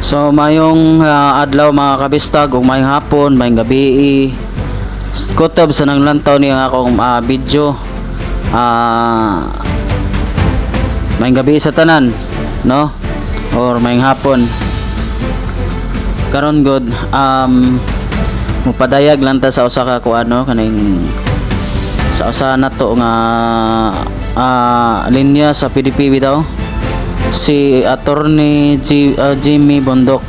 So mayong adlaw mga kabistag ug mayong hapon, mayong gabi. Kutob sa nanglantaw ni akong video. Mayong gabi sa tanan, no? Or mayong hapon. Karon good mupadayag lang ta sa usa ka kuano kaning sa usa nato nga linya sa PDP bitaw. Si Attorney Jimmy Bundok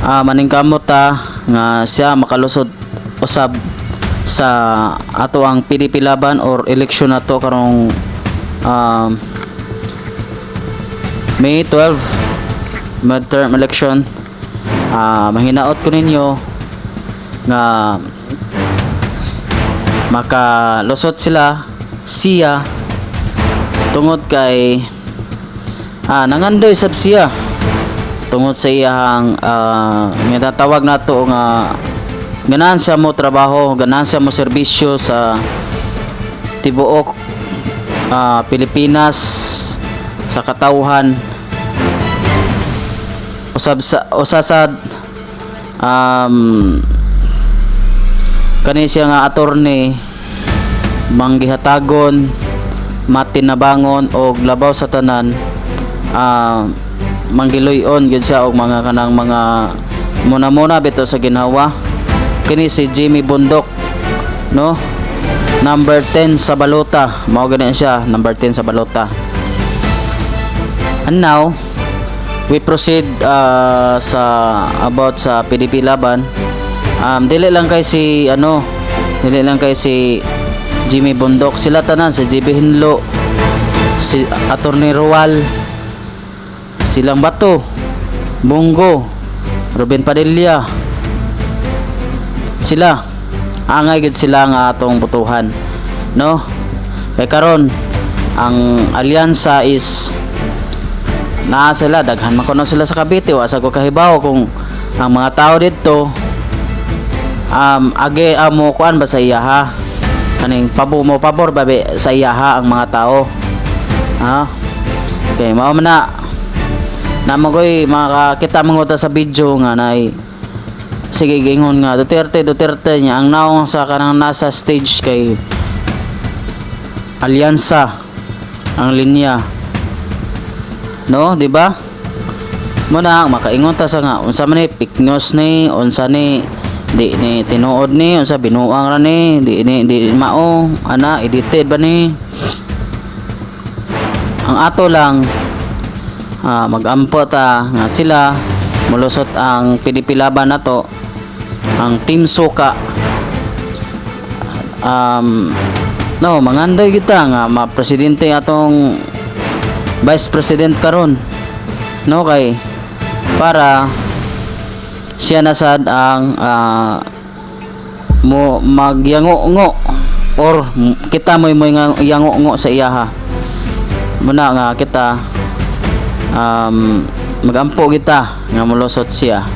maningkamot nga siya makalusod usab sa ato ang PDP laban or election nato karong May 12 midterm election. Mahinaot ko ninyo nga makalusot siya tungod kay nangandoy sab siya tungod sa iyang mitatawag nato nga ganansya mo trabaho, ganansya mo serbisyo sa tibuok Pilipinas sa katawhan. Usasad kani siya nga attorney manggihatagon matinabangon og labaw sa tanan, manggiloy-on gyud siya og mga kanang mga muna bito sa ginhawa. Kini si Jimmy Bundok, no? Number 10 sa balota, mao gani siya, number 10 sa balota. And now we proceed about sa PDP laban. Dili lang kay si Jimmy Bundok, sila tanan, si JB Hinlo, si Attorney Roal, silang Bato, Bongo, Ruben Padilla, sila angay gid sila nga atong butuhan, no? Kay karon ang alyansa is naa sila, daghan man kuno sila sa Cavite. Wa sa ko kahibaw kung ang mga tao dito age amo kuan ba sa iya ha, kaning pabor babe sa iya ha ang mga tao. Okay, mao man na namagoy makakita manguta sa video nga nay sige gingon nga Duterte niya ang naong sa kanang nasa stage kay alyansa ang linya, no, di ba? Muna makaingon ta sa nga unsa man ni fake news ni, unsa ni di ni tinuod ni, unsa binuang ra ni, di mao ana edited ba ni. Ang ato lang magampo ta nga sila mulusot ang PDP laban nato, ang Team Suka. No, mangandoy kita nga ma-presidente atong vice president karon, no, kay para siya na sad ang mo magyango-ngo or kita mo'y yango-ngo sa iyaha. Muna nga kita magampo kita nga mulusot siya.